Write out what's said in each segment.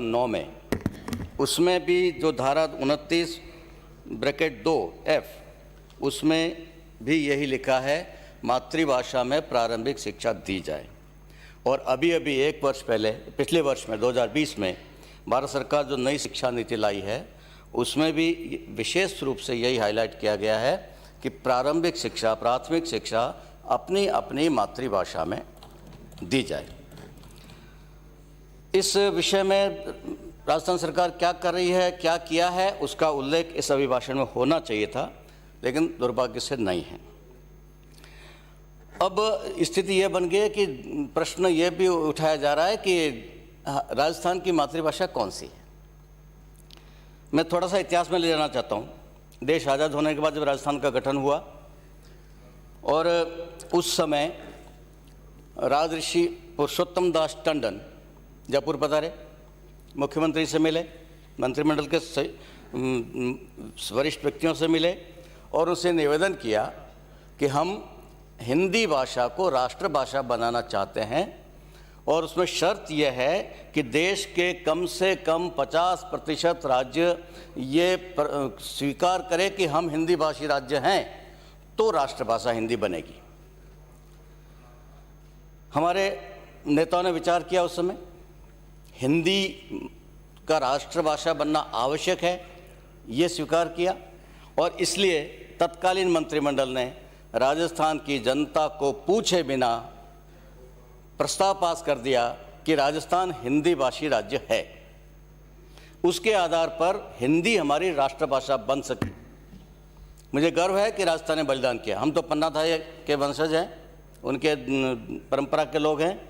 9 में, उसमें भी जो धारा 29(2)(f) उसमें भी यही लिखा है, मातृभाषा में प्रारंभिक शिक्षा दी जाए। और अभी एक वर्ष पहले, पिछले वर्ष में 2020 में भारत सरकार जो नई शिक्षा नीति लाई है, उसमें भी विशेष रूप से यही हाईलाइट किया गया है कि प्रारंभिक शिक्षा, प्राथमिक शिक्षा अपनी अपनी मातृभाषा में दी जाए। इस विषय में राजस्थान सरकार क्या कर रही है, क्या किया है, उसका उल्लेख इस अभिभाषण में होना चाहिए था, लेकिन दुर्भाग्य से नहीं है। अब स्थिति ये बन गई है कि प्रश्न ये भी उठाया जा रहा है कि राजस्थान की मातृभाषा कौन सी है। मैं थोड़ा सा इतिहास में ले जाना चाहता हूँ। देश आज़ाद होने के बाद जब राजस्थान का गठन हुआ और उस समय राजऋषि पुरुषोत्तम दास टंडन जयपुर पधारे, मुख्यमंत्री से मिले, मंत्रिमंडल के वरिष्ठ व्यक्तियों से मिले और उनसे निवेदन किया कि हम हिंदी भाषा को राष्ट्रभाषा बनाना चाहते हैं और उसमें शर्त यह है कि देश के कम से कम 50% राज्य ये स्वीकार करें कि हम हिंदी भाषी राज्य हैं, तो राष्ट्रभाषा हिंदी बनेगी। हमारे नेताओं ने विचार किया, उस समय हिंदी का राष्ट्रभाषा बनना आवश्यक है, ये स्वीकार किया और इसलिए तत्कालीन मंत्रिमंडल ने राजस्थान की जनता को पूछे बिना प्रस्ताव पास कर दिया कि राजस्थान हिंदी भाषी राज्य है। उसके आधार पर हिंदी हमारी राष्ट्रभाषा बन सकी। मुझे गर्व है कि राजस्थान ने बलिदान किया। हम तो पन्नाधाय के वंशज हैं, उनके परंपरा के लोग हैं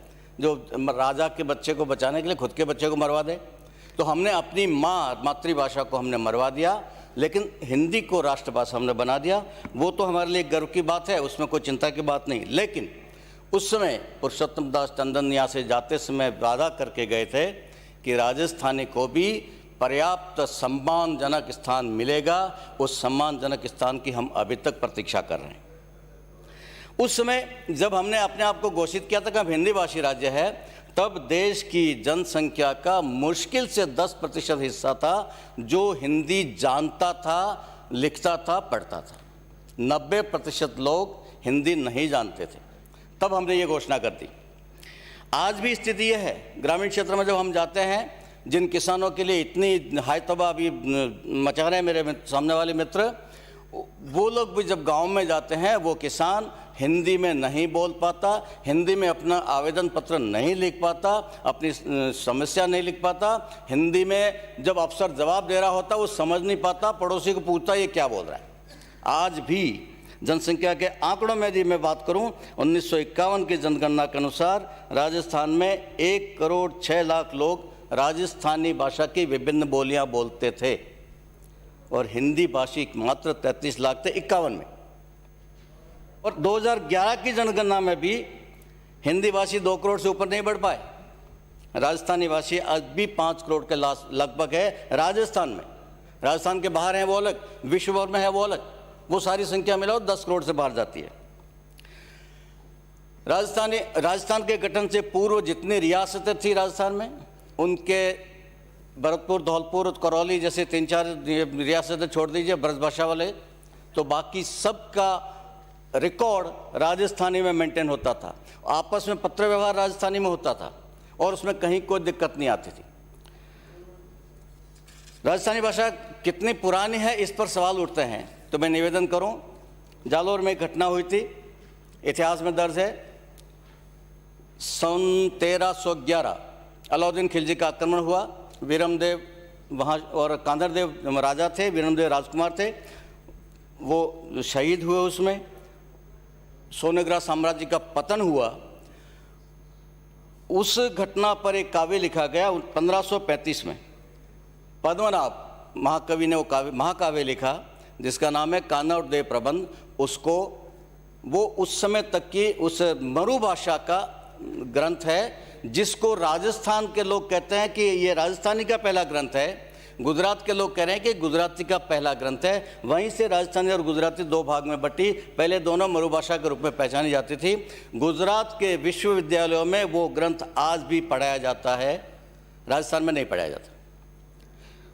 जो राजा के बच्चे को बचाने के लिए खुद के बच्चे को मरवा दे। तो हमने अपनी मातृभाषा को हमने मरवा दिया, लेकिन हिंदी को राष्ट्रभाषा हमने बना दिया। वो तो हमारे लिए गर्व की बात है, उसमें कोई चिंता की बात नहीं। लेकिन उस समय पुरुषोत्तम दास टंडन यहाँ से जाते समय वादा करके गए थे कि राजस्थानी को भी पर्याप्त सम्मानजनक स्थान मिलेगा। उस सम्मानजनक स्थान की हम अभी तक प्रतीक्षा कर रहे हैं। उस समय जब हमने अपने आप को घोषित किया था कि हम हिंदी भाषी राज्य है, तब देश की जनसंख्या का मुश्किल से 10% हिस्सा था जो हिंदी जानता था, लिखता था, पढ़ता था। 90% लोग हिंदी नहीं जानते थे। तब हमने ये घोषणा कर दी। आज भी स्थिति यह है, ग्रामीण क्षेत्र में जब हम जाते हैं, जिन किसानों के लिए इतनी हाई तबाह अभी मचा रहे हैं मेरे सामने वाले मित्र, वो लोग भी जब गांव में जाते हैं, वो किसान हिंदी में नहीं बोल पाता, हिंदी में अपना आवेदन पत्र नहीं लिख पाता, अपनी समस्या नहीं लिख पाता, हिंदी में जब अफसर जवाब दे रहा होता वो समझ नहीं पाता, पड़ोसी को पूछता ये क्या बोल रहा है। आज भी जनसंख्या के आंकड़ों में यदि मैं बात करूं, 1951 की जनगणना के अनुसार राजस्थान में 1,06,00,000 लोग राजस्थानी भाषा की विभिन्न बोलियां बोलते थे और हिंदी भाषी मात्र 33 लाख थे 51 में। और 2011 की जनगणना में भी हिंदी भाषी 2 करोड़ से ऊपर नहीं बढ़ पाए। राजस्थानी भाषी आज भी 5 करोड़ के लगभग है राजस्थान में। राजस्थान के बाहर हैं वो अलग, विश्व भर में है वो अलग। वो सारी संख्या मिलाओ 10 करोड़ से बाहर जाती है। राजस्थान के गठन से पूर्व जितनी रियासतें थी राजस्थान में, उनके भरतपुर, धौलपुर, करौली जैसे 3-4 रियासतें छोड़ दीजिए ब्रजभाषा वाले, तो बाकी सबका रिकॉर्ड राजस्थानी में मेंटेन होता था। आपस में पत्र व्यवहार राजस्थानी में होता था और उसमें कहीं कोई दिक्कत नहीं आती थी। राजस्थानी भाषा कितनी पुरानी है, इस पर सवाल उठते हैं। तो मैं निवेदन करूं, जालोर में एक घटना हुई थी, इतिहास में दर्ज है। सन 1311 अलाउद्दीन खिलजी का आक्रमण हुआ। वीरमदेव वहाँ और कांदरदेव राजा थे, वीरमदेव राजकुमार थे, वो शहीद हुए। उसमें सोनेग्रा साम्राज्य का पतन हुआ। उस घटना पर एक काव्य लिखा गया 1535 में। पद्मनाभ महाकवि ने वो महाकाव्य लिखा जिसका नाम है कानड़देव प्रबंध। उसको वो उस समय तक की उस मरु भाषा का ग्रंथ है, जिसको राजस्थान के लोग कहते हैं कि ये राजस्थानी का पहला ग्रंथ है। गुजरात के लोग कह रहे हैं कि गुजराती का पहला ग्रंथ है। वहीं से राजस्थानी और गुजराती 2 भाग में बटी। पहले दोनों मरुभाषा के रूप में पहचानी जाती थी। गुजरात के विश्वविद्यालयों में वो ग्रंथ आज भी पढ़ाया जाता है। राजस्थान में नहीं पढ़ाया जाता।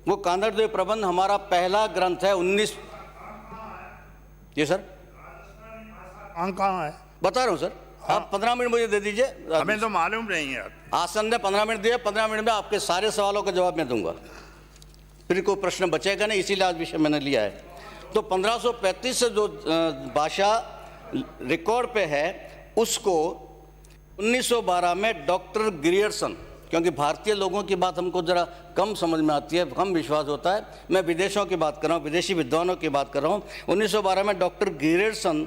वो कानड़देव प्रबंध हमारा पहला ग्रंथ है 19। जी सर, कहाँ है? बता रहा हूँ सर। आप 15 मिनट मुझे दे दीजिए। हमें तो मालूम नहीं है। आसन ने 15 मिनट दिए, 15 मिनट में आपके सारे सवालों का जवाब मैं दूंगा, फिर कोई प्रश्न बचेगा नहीं, इसीलिए आज विषय मैंने लिया है। तो 1535 से जो भाषा रिकॉर्ड पे है उसको 1912 में डॉक्टर ग्रियर्सन, क्योंकि भारतीय लोगों की बात हमको ज़रा कम समझ में आती है, कम विश्वास होता है, मैं विदेशों की बात कर रहा हूँ, विदेशी विद्वानों की बात कर रहा हूँ। 1912 में डॉक्टर ग्रियर्सन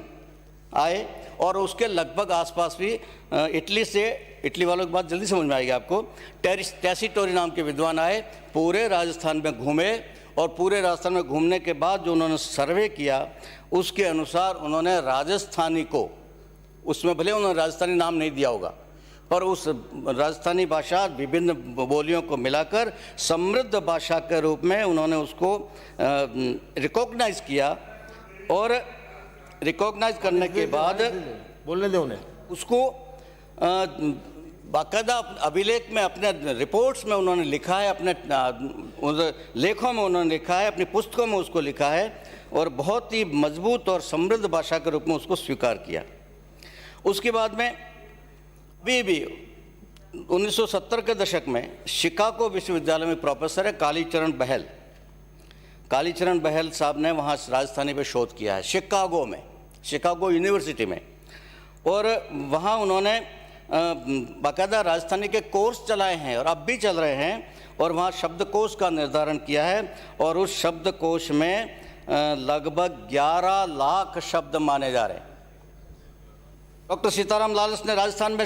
आए और उसके लगभग आसपास भी इटली से, इटली वालों की बात जल्दी समझ में आएगी आपको, टैसीटोरी नाम के विद्वान आए, पूरे राजस्थान में घूमे और पूरे राजस्थान में घूमने के बाद जो उन्होंने सर्वे किया उसके अनुसार उन्होंने राजस्थानी को, उसमें भले उन्होंने राजस्थानी नाम नहीं दिया होगा, पर उस राजस्थानी भाषा विभिन्न बोलियों को मिलाकर समृद्ध भाषा के रूप में उन्होंने उसको रिकॉग्नाइज किया। और रिकॉग्नाइज करने के बाद बोलने दो उन्हें, उसको बाकायदा अभिलेख में, अपने रिपोर्ट्स में उन्होंने लिखा है, अपने लेखों में उन्होंने लिखा है, अपनी पुस्तकों में उसको लिखा है और बहुत ही मजबूत और समृद्ध भाषा के रूप में उसको स्वीकार किया। उसके बाद में भी 1970 के दशक में शिकागो विश्वविद्यालय में प्रोफेसर है कालीचरण बहल, कालीचरण बहल साहब ने वहाँ राजस्थानी पे शोध किया है शिकागो में, शिकागो यूनिवर्सिटी में, और वहाँ उन्होंने बाकायदा राजस्थानी के कोर्स चलाए हैं और अब भी चल रहे हैं, और वहाँ शब्दकोश का निर्धारण किया है और उस शब्दकोश में लगभग 11 लाख शब्द माने जा रहे हैं। डॉक्टर सीताराम लालस ने राजस्थान में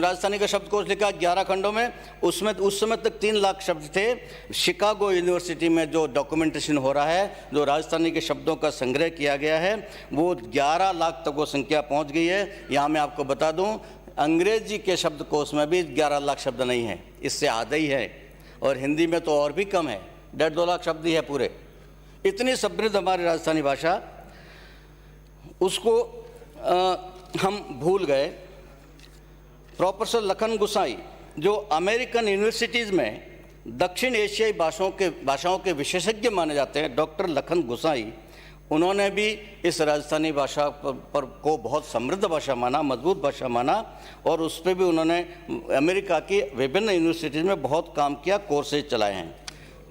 राजस्थानी का शब्दकोश लिखा 11 खंडों में, उसमें उस समय तक 3 लाख शब्द थे। शिकागो यूनिवर्सिटी में जो डॉक्यूमेंटेशन हो रहा है, जो राजस्थानी के शब्दों का संग्रह किया गया है, वो 11 लाख तक वो संख्या पहुंच गई है। यहाँ मैं आपको बता दूं, अंग्रेजी के शब्दकोश में भी 11 लाख शब्द नहीं है, इससे आधा ही है, और हिंदी में तो और भी कम है, 1.5-2 लाख शब्द ही है पूरे। इतनी समृद्ध हमारी राजस्थानी भाषा, उसको हम भूल गए। प्रोफेसर लखन गुसाई जो अमेरिकन यूनिवर्सिटीज़ में दक्षिण एशियाई भाषाओं के विशेषज्ञ माने जाते हैं, डॉक्टर लखन गुसाई, उन्होंने भी इस राजस्थानी भाषा पर को बहुत समृद्ध भाषा माना, मजबूत भाषा माना, और उस पर भी उन्होंने अमेरिका की विभिन्न यूनिवर्सिटीज़ में बहुत काम किया, कोर्सेज चलाए हैं।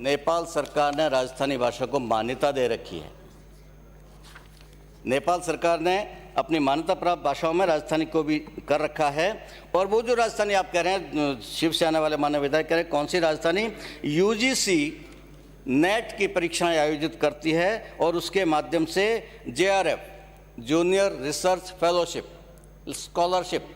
नेपाल सरकार ने राजस्थानी भाषा को मान्यता दे रखी है। नेपाल सरकार ने अपनी मान्यता प्राप्त भाषाओं में राजस्थानी को भी कर रखा है। और वो जो राजस्थानी आप कह रहे हैं, शिवसेना वाले माननीय विधायक कह रहे हैं, कौन सी राजस्थानी? यूजीसी नेट की परीक्षाएं आयोजित करती है और उसके माध्यम से JRF, junior research fellowship, scholarship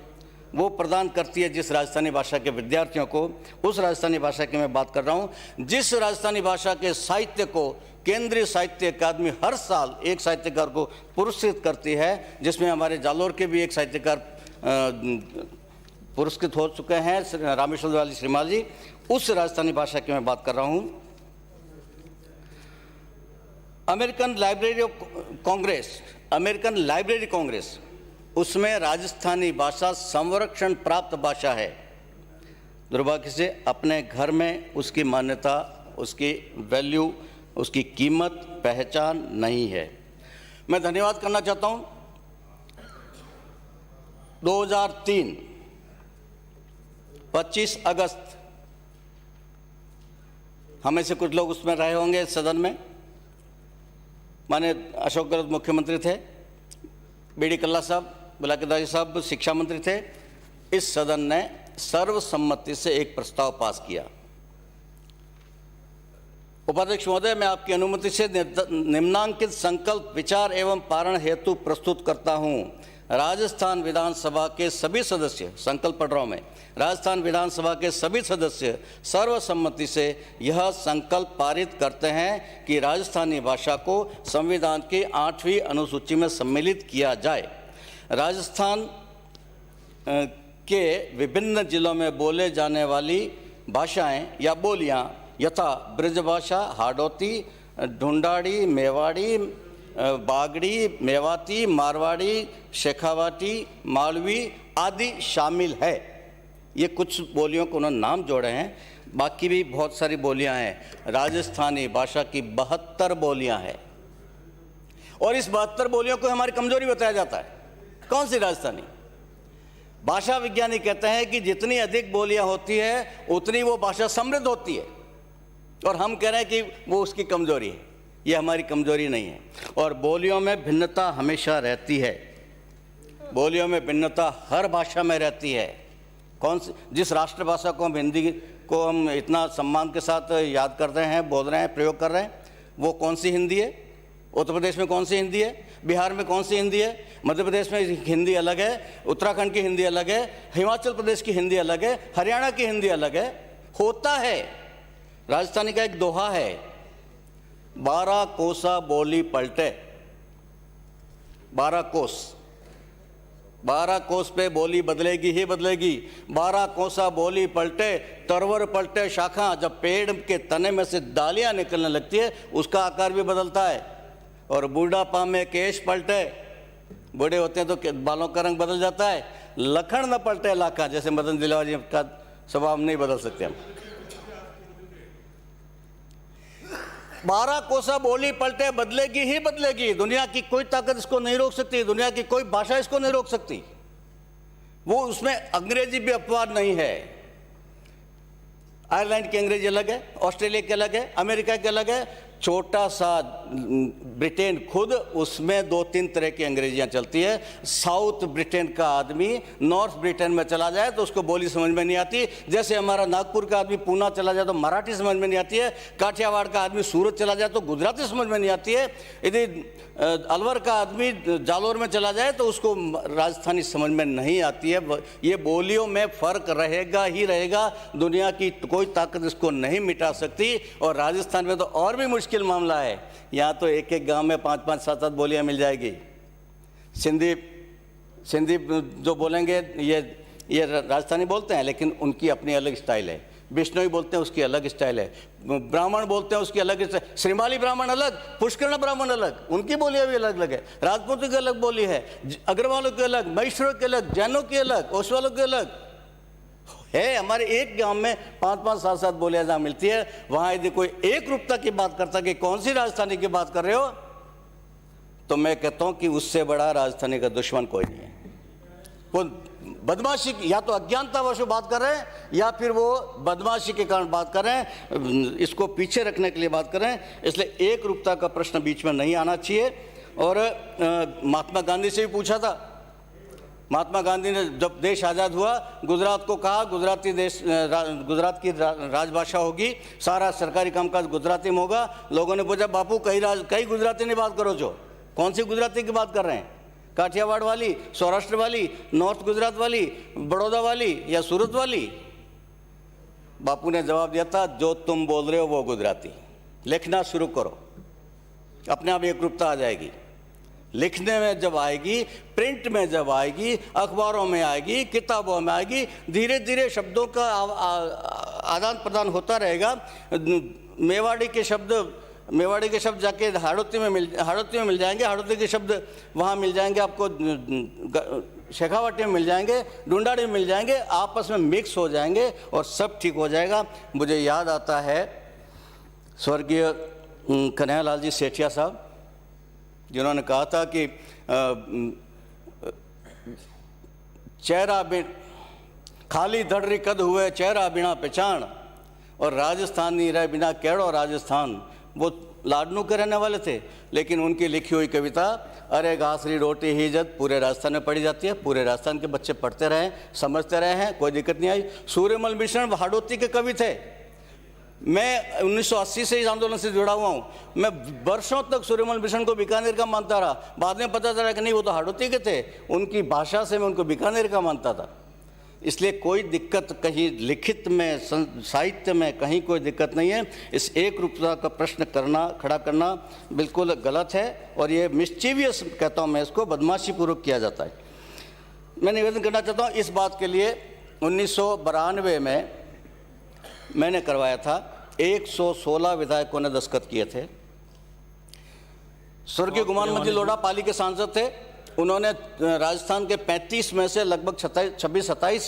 वो प्रदान करती है जिस राजस्थानी भाषा के विद्यार्थियों को। उस राजस्थानी भाषा की मैं बात कर रहा हूँ जिस राजस्थानी भाषा के साहित्य को केंद्रीय साहित्य अकादमी हर साल एक साहित्यकार को पुरस्कृत करती है, जिसमें हमारे जालोर के भी एक साहित्यकार पुरस्कृत हो चुके हैं, रामेश्वर वाली श्रीमाल जी। उस राजस्थानी भाषा की मैं बात कर रहा हूँ। अमेरिकन लाइब्रेरी कांग्रेस, उसमें राजस्थानी भाषा संरक्षण प्राप्त भाषा है। दुर्भाग्य से अपने घर में उसकी मान्यता, उसकी वैल्यू, उसकी कीमत, पहचान नहीं है। मैं धन्यवाद करना चाहता हूँ 2003 25 अगस्त, हमें से कुछ लोग उसमें रहे होंगे सदन में। माने अशोक गहलोत मुख्यमंत्री थे, बीडी कल्ला साहब, बुलाकेदारी साहब शिक्षा मंत्री थे। इस सदन ने सर्वसम्मति से एक प्रस्ताव पास किया। उपाध्यक्ष महोदय, मैं आपकी अनुमति से निम्नांकित संकल्प विचार एवं पारण हेतु प्रस्तुत करता हूं। राजस्थान विधानसभा के सभी सदस्य, संकल्प पढ़ रहा हूं मैं, राजस्थान विधानसभा के सभी सदस्य सर्वसम्मति से यह संकल्प पारित करते हैं कि राजस्थानी भाषा को संविधान की 8वीं अनुसूची में सम्मिलित किया जाए। राजस्थान के विभिन्न जिलों में बोले जाने वाली भाषाएं या बोलियां यथा ब्रजभाषा, हाडोती, ढूंढाड़ी, मेवाड़ी, बागड़ी, मेवाती, मारवाड़ी, शेखावाटी, मालवी आदि शामिल है। ये कुछ बोलियों को उन्होंने नाम जोड़े हैं। बाकी भी बहुत सारी बोलियां हैं। राजस्थानी भाषा की 72 बोलियां हैं और इस 72 बोलियों को हमारी कमजोरी बताया जाता है। कौन सी राजस्थानी? भाषा विज्ञानी कहते हैं कि जितनी अधिक बोलियां होती है उतनी वो भाषा समृद्ध होती है, और हम कह रहे हैं कि वो उसकी कमजोरी है। ये हमारी कमजोरी नहीं है। और बोलियों में भिन्नता हमेशा रहती है, बोलियों में भिन्नता हर भाषा में रहती है। कौन सी? जिस राष्ट्रभाषा को हम हिंदी को हम इतना सम्मान के साथ याद कर रहे हैं, बोल रहे हैं, प्रयोग कर रहे हैं, वो कौन सी हिंदी है? उत्तर प्रदेश में कौन सी हिंदी है? बिहार में कौन सी हिंदी है? मध्य प्रदेश में हिंदी अलग है, उत्तराखंड की हिंदी अलग है, हिमाचल प्रदेश की हिंदी अलग है, हरियाणा की हिंदी अलग है। होता है। राजस्थानी का एक दोहा है, 12 कोसा बोली पलटे। 12 कोस, 12 कोस पे बोली बदलेगी ही बदलेगी। 12 कोसा बोली पलटे, तरवर पलटे शाखा। जब पेड़ के तने में से डालियां निकलने लगती है उसका आकार भी बदलता है। और बूढ़ापा में केश पलटे, बूढ़े होते हैं तो बालों का रंग बदल जाता है। लखन न पलटे लाखा, जैसे मदन दिलवा जी का स्वभाव नहीं बदल सकते हम। 12 कोसा बोली पलटे, बदलेगी ही बदलेगी। दुनिया की कोई ताकत इसको नहीं रोक सकती, दुनिया की कोई भाषा इसको नहीं रोक सकती। वो उसमें अंग्रेजी भी अपवाद नहीं है। आयरलैंड की अंग्रेजी अलग है, ऑस्ट्रेलिया की अलग है, अमेरिका की अलग है। छोटा सा ब्रिटेन खुद, उसमें 2-3 तरह की अंग्रेजियां चलती है। साउथ ब्रिटेन का आदमी नॉर्थ ब्रिटेन में चला जाए तो उसको बोली समझ में नहीं आती। जैसे हमारा नागपुर का आदमी पूना चला जाए तो मराठी समझ में नहीं आती है। काठियावाड़ का आदमी सूरत चला जाए तो गुजराती समझ में नहीं आती है। यदि अलवर का आदमी जालोर में चला जाए तो उसको राजस्थानी समझ में नहीं आती है। ये बोलियों में फ़र्क रहेगा ही रहेगा, दुनिया की कोई ताकत इसको नहीं मिटा सकती। और राजस्थान में तो और भी मुश्किल मामला है। यहाँ तो एक एक गांव में 5-5, 7-7 बोलियाँ मिल जाएगी। सिंधी जो बोलेंगे ये राजस्थानी बोलते हैं, लेकिन उनकी अपनी अलग स्टाइल है। बिश्नोई बोलते हैं, उसकी अलग स्टाइल है। ब्राह्मण बोलते हैं, उसकी अलग स्टाइल। श्रीमाली ब्राह्मण अलग, पुष्करण ब्राह्मण अलग, उनकी बोलियाँ भी अलग अलग है। राजपूतों की अलग बोली है, अग्रवालों की अलग, महेश्वरों की अलग, जैनों की अलग, ओसवालों की अलग है। हमारे एक गांव में 5-5, 7-7 बोलियां जहां मिलती है, वहां यदि कोई एक रूपता की बात करता कि कौन सी राजस्थानी की बात कर रहे हो, तो मैं कहता हूं कि उससे बड़ा राजस्थानी का दुश्मन कोई नहीं है। वो बदमाशी, या तो अज्ञानतावश बात कर रहे हैं या फिर वो बदमाशी के कारण बात कर रहे हैं, इसको पीछे रखने के लिए बात कर रहे हैं। इसलिए एक रूपता का प्रश्न बीच में नहीं आना चाहिए। और महात्मा गांधी से भी पूछा था। महात्मा गांधी ने जब देश आज़ाद हुआ, गुजरात को कहा गुजरात की राजभाषा होगी, सारा सरकारी कामकाज गुजराती में होगा। लोगों ने पूछा, बापू कई गुजराती नहीं बात करो जो, कौन सी गुजराती की बात कर रहे हैं? काठियावाड़ वाली, सौराष्ट्र वाली, नॉर्थ गुजरात वाली, बड़ौदा वाली या सूरत वाली? बापू ने जवाब दिया था, जो तुम बोल रहे हो वो गुजराती। लिखना शुरू करो, अपने आप एक रूपता आ जाएगी। लिखने में जब आएगी, प्रिंट में जब आएगी, अखबारों में आएगी, किताबों में आएगी, धीरे धीरे शब्दों का आदान प्रदान होता रहेगा। मेवाड़ी के शब्द जाके हाड़ौती में मिल जाएंगे, हाड़ौती के शब्द वहाँ मिल जाएंगे, आपको शेखावाटी में मिल जाएंगे, ढूंढाड़ी में मिल जाएंगे, आपस में मिक्स हो जाएंगे और सब ठीक हो जाएगा। मुझे याद आता है स्वर्गीय कन्हैयालाल जी सेठिया साहब, जिन्होंने कहा था कि चेहरा खाली धड़री कद हुए चेहरा बिना पहचान, और राजस्थानी रह बिना केड़ो राजस्थान। वो लाडनू के रहने वाले थे, लेकिन उनकी लिखी हुई कविता अरे घासरी रोटी ही इज्जत पूरे राजस्थान में पढ़ी जाती है। पूरे राजस्थान के बच्चे पढ़ते रहे, समझते रहे हैं, कोई दिक्कत नहीं आई। सूर्यमल मिश्रण हाड़ौती के कवि थे। मैं 1980 से इस आंदोलन से जुड़ा हुआ हूँ। मैं वर्षों तक सूर्यमल मिश्रण को बीकानेर का मानता रहा। बाद में पता चला कि नहीं, वो तो हाड़ौती के थे। उनकी भाषा से मैं उनको बीकानेर का मानता था। इसलिए कोई दिक्कत कहीं लिखित में, साहित्य में कहीं कोई दिक्कत नहीं है। इस एक रूपता का प्रश्न खड़ा करना बिल्कुल गलत है, और ये मिस्चीवियस कहता हूँ मैं इसको, बदमाशी पूर्वक किया जाता है। मैं निवेदन करना चाहता हूँ इस बात के लिए, 1992 में मैंने करवाया था, 116 विधायकों ने दस्तखत किए थे। स्वर्गीय गुमान मंजी लोढ़ा पाली के सांसद थे, उन्होंने राजस्थान के 35 में से लगभग 26-27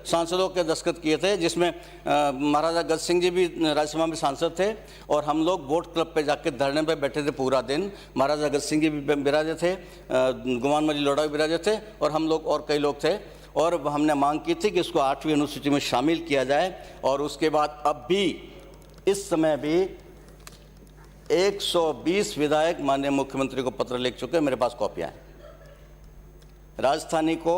सांसदों के दस्तखत किए थे, जिसमें महाराजा गज सिंह जी भी राज्यसभा में सांसद थे। और हम लोग वोट क्लब पे जाके धरने पे बैठे थे पूरा दिन। महाराजा गज सिंह जी भी बिराजे थे, गुमान मली लोढ़ा भी बिराजे थे, और हम लोग और कई लोग थे। और हमने मांग की थी कि इसको 8वीं अनुसूची में शामिल किया जाए। और उसके बाद अब भी इस समय भी 120 विधायक माननीय मुख्यमंत्री को पत्र लिख चुके हैं, मेरे पास कॉपियां हैं। राजस्थानी को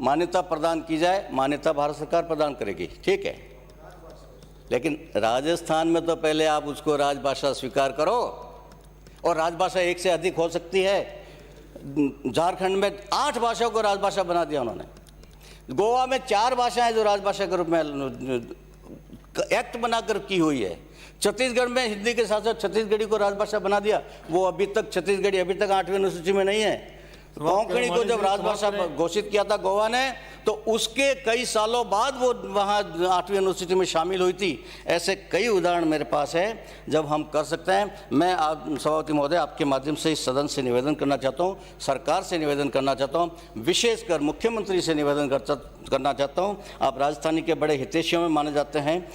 मान्यता प्रदान की जाए, मान्यता भारत सरकार प्रदान करेगी, ठीक है, लेकिन राजस्थान में तो पहले आप उसको राजभाषा स्वीकार करो। और राजभाषा एक से अधिक हो सकती है। झारखंड में 8 भाषाओं को राजभाषा बना दिया उन्होंने। गोवा में 4 भाषाएं जो राजभाषा के रूप में एक्ट बनाकर की हुई है। छत्तीसगढ़ में हिंदी के साथ साथ छत्तीसगढ़ी को राजभाषा बना दिया। वो अभी तक छत्तीसगढ़ी अभी तक 8वीं अनुसूची में नहीं है। कोंकणी को जब राजभाषा घोषित किया था गोवा ने, तो उसके कई सालों बाद वो वहाँ 8वीं अनुसूची में शामिल हुई थी। ऐसे कई उदाहरण मेरे पास है जब हम कर सकते हैं। मैं आप सभापति महोदय आपके माध्यम से इस सदन से निवेदन करना चाहता हूँ, सरकार से निवेदन करना चाहता हूँ, विशेषकर मुख्यमंत्री से निवेदन करना चाहता हूँ। आप राजस्थानी के बड़े हितैषियों में माने जाते हैं।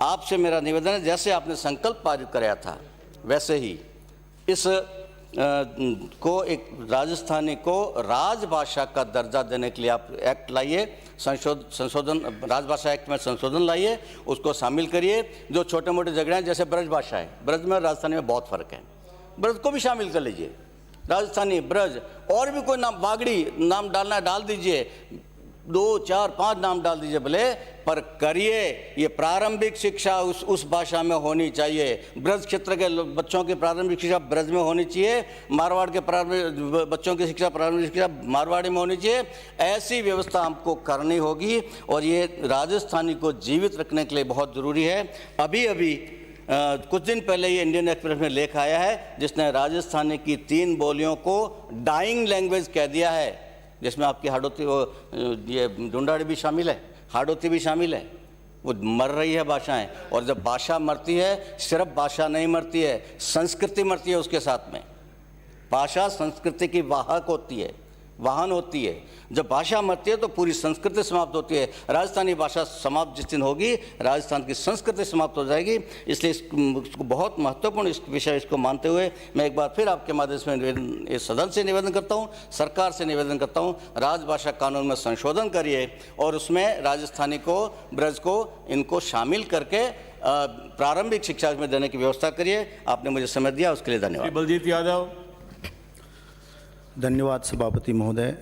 आपसे मेरा निवेदन है, जैसे आपने संकल्प पारित कराया था वैसे ही इस को एक राजस्थानी को राजभाषा का दर्जा देने के लिए आप एक्ट लाइए, संशोधन राजभाषा एक्ट में संशोधन लाइए, उसको शामिल करिए। जो छोटे मोटे झगड़े हैं, जैसे ब्रज भाषा है, ब्रज में और राजस्थानी में बहुत फ़र्क है, ब्रज को भी शामिल कर लीजिए। राजस्थानी, ब्रज, और भी कोई नाम, बागड़ी नाम डालना है डाल दीजिए, 2, 4, 5 नाम डाल दीजिए भले, पर करिए। ये प्रारंभिक शिक्षा उस भाषा में होनी चाहिए। ब्रज क्षेत्र के बच्चों की प्रारंभिक शिक्षा ब्रज में होनी चाहिए, मारवाड़ के प्रारंभिक बच्चों की शिक्षा प्रारंभिक शिक्षा मारवाड़ी में होनी चाहिए। ऐसी व्यवस्था हमको करनी होगी और ये राजस्थानी को जीवित रखने के लिए बहुत ज़रूरी है। अभी अभी कुछ दिन पहले ये इंडियन एक्सप्रेस में लेख आया है जिसने राजस्थानी की 3 बोलियों को डाइंग लैंग्वेज कह दिया है, जिसमें आपकी हाड़ौती, ये ढूंढाड़ी भी शामिल है, हाड़ौती भी शामिल है। वो मर रही है भाषाएं। और जब भाषा मरती है, सिर्फ भाषा नहीं मरती है, संस्कृति मरती है उसके साथ में। भाषा संस्कृति की वाहक होती है, वाहन होती है। जब भाषा मरती है तो पूरी संस्कृति समाप्त होती है। राजस्थानी भाषा समाप्त जिस दिन होगी, राजस्थान की संस्कृति समाप्त हो जाएगी। इसलिए इसको बहुत महत्वपूर्ण इस विषय इसको मानते हुए मैं एक बार फिर आपके माध्यम से निवेदन, इस सदन से निवेदन करता हूँ, सरकार से निवेदन करता हूँ, राजभाषा कानून में संशोधन करिए और उसमें राजस्थानी को, ब्रज को, इनको शामिल करके प्रारंभिक शिक्षा में देने की व्यवस्था करिए। आपने मुझे समय दिया, उसके लिए धन्यवाद। बलजीत यादव। धन्यवाद सभापति महोदय।